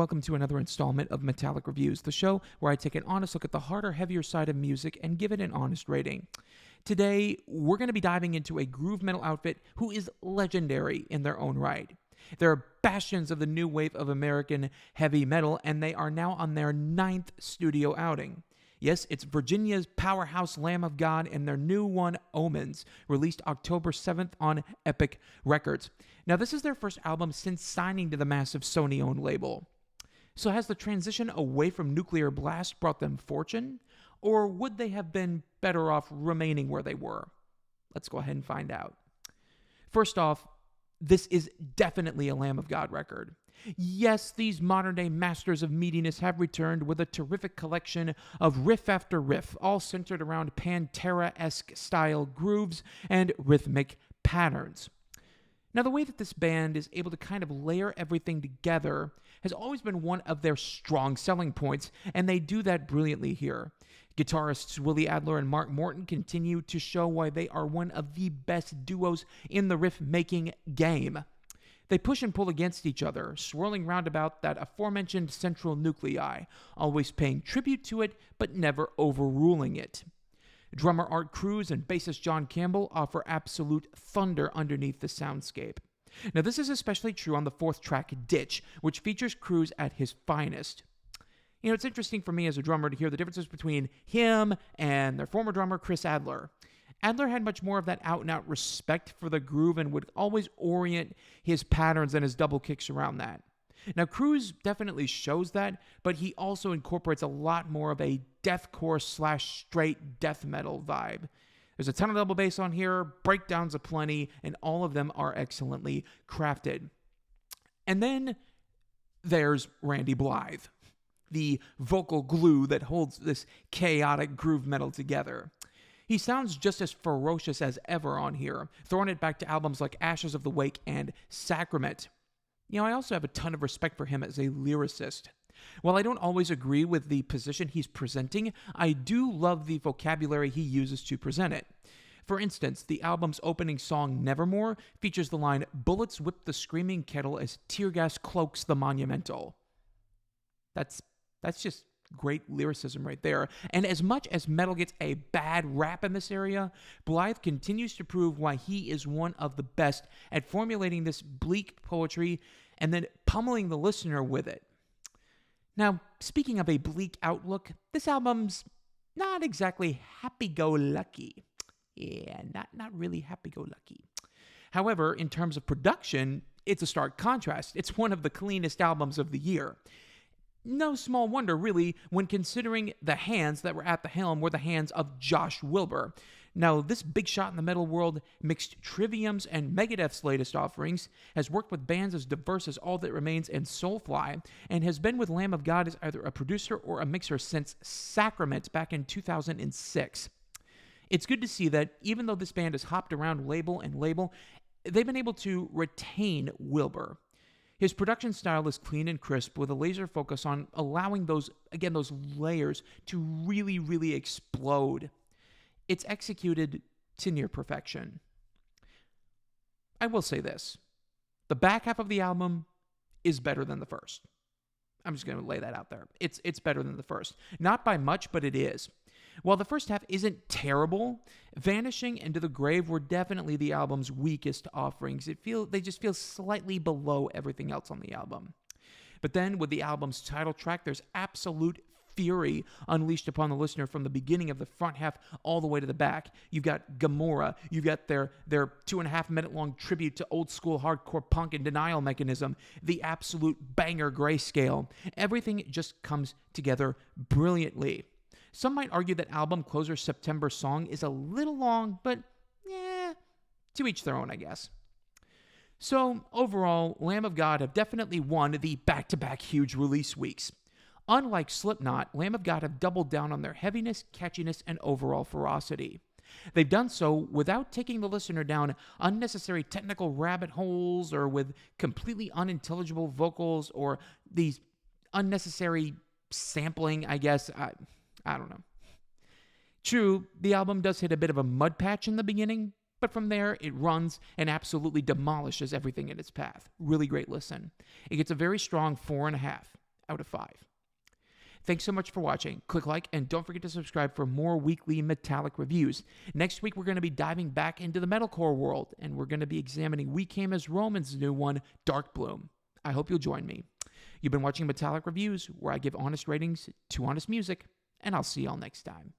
welcome to another installment of Metallic Reviews, the show where I take an honest look at the harder, heavier side of music and give it an honest rating. Today, we're going to be diving into a groove metal outfit who is legendary in their own right. They're bastions of the new wave of American heavy metal, and they are now on their 9th studio outing. Yes, it's Virginia's powerhouse Lamb of God and their new one, Omens, released October 7th on Epic Records. Now, this is their first album since signing to the massive Sony-owned label. So has the transition away from Nuclear Blast brought them fortune? Or would they have been better off remaining where they were? Let's go ahead and find out. First off, this is definitely a Lamb of God record. Yes, these modern-day masters of meatiness have returned with a terrific collection of riff after riff, all centered around Pantera-esque style grooves and rhythmic patterns. Now, the way that this band is able to kind of layer everything together has always been one of their strong selling points, and they do that brilliantly here. Guitarists Willie Adler and Mark Morton continue to show why they are one of the best duos in the riff-making game. They push and pull against each other, swirling round about that aforementioned central nuclei, always paying tribute to it, but never overruling it. Drummer Art Cruz and bassist John Campbell offer absolute thunder underneath the soundscape. Now, this is especially true on the 4th track, Ditch, which features Cruz at his finest. You know, it's interesting for me as a drummer to hear the differences between him and their former drummer, Chris Adler. Adler had much more of that out-and-out respect for the groove and would always orient his patterns and his double kicks around that. Now, Cruz definitely shows that, but he also incorporates a lot more of a deathcore / straight death metal vibe. There's a ton of double bass on here, breakdowns aplenty, and all of them are excellently crafted. And then there's Randy Blythe, the vocal glue that holds this chaotic groove metal together. He sounds just as ferocious as ever on here, throwing it back to albums like Ashes of the Wake and Sacrament. You know, I also have a ton of respect for him as a lyricist. While I don't always agree with the position he's presenting, I do love the vocabulary he uses to present it. For instance, the album's opening song, Nevermore, features the line, "Bullets whip the screaming kettle as tear gas cloaks the monumental." That's just great lyricism right there. And as much as metal gets a bad rap in this area, Blythe continues to prove why he is one of the best at formulating this bleak poetry and then pummeling the listener with it. Now, speaking of a bleak outlook, this album's not exactly happy-go-lucky. Yeah, not really happy-go-lucky. However, in terms of production, it's a stark contrast. It's one of the cleanest albums of the year. No small wonder, really, when considering the hands that were at the helm were the hands of Josh Wilbur. Now, this big shot in the metal world mixed Trivium's and Megadeth's latest offerings, has worked with bands as diverse as All That Remains and Soulfly, and has been with Lamb of God as either a producer or a mixer since Sacrament back in 2006. It's good to see that even though this band has hopped around label and label, they've been able to retain Wilbur. His production style is clean and crisp with a laser focus on allowing those layers to really, really explode. It's executed to near perfection. I will say this. The back half of the album is better than the first. I'm just going to lay that out there. It's better than the first. Not by much, but it is. While the first half isn't terrible, Vanishing and To the Grave were definitely the album's weakest offerings. They just feel slightly below everything else on the album. But then with the album's title track, there's absolute fury unleashed upon the listener from the beginning of the front half all the way to the back. You've got Gomorrah. You've got their 2.5-minute long tribute to old school hardcore punk and Denial Mechanism. The absolute banger Grayscale. Everything just comes together brilliantly. Some might argue that album closer September song is a little long, but to each their own, I guess. So overall, Lamb of God have definitely won the back-to-back huge release weeks. Unlike Slipknot, Lamb of God have doubled down on their heaviness, catchiness, and overall ferocity. They've done so without taking the listener down unnecessary technical rabbit holes or with completely unintelligible vocals or these unnecessary sampling, I guess. I don't know. True, the album does hit a bit of a mud patch in the beginning, but from there, it runs and absolutely demolishes everything in its path. Really great listen. It gets a very strong 4.5. out of 5. Thanks so much for watching. Click like and don't forget to subscribe for more weekly Metallic reviews. Next week, we're going to be diving back into the metalcore world, and we're going to be examining We Came as Romans' new one, Dark Bloom. I hope you'll join me. You've been watching Metallic Reviews, where I give honest ratings to honest music, and I'll see y'all next time.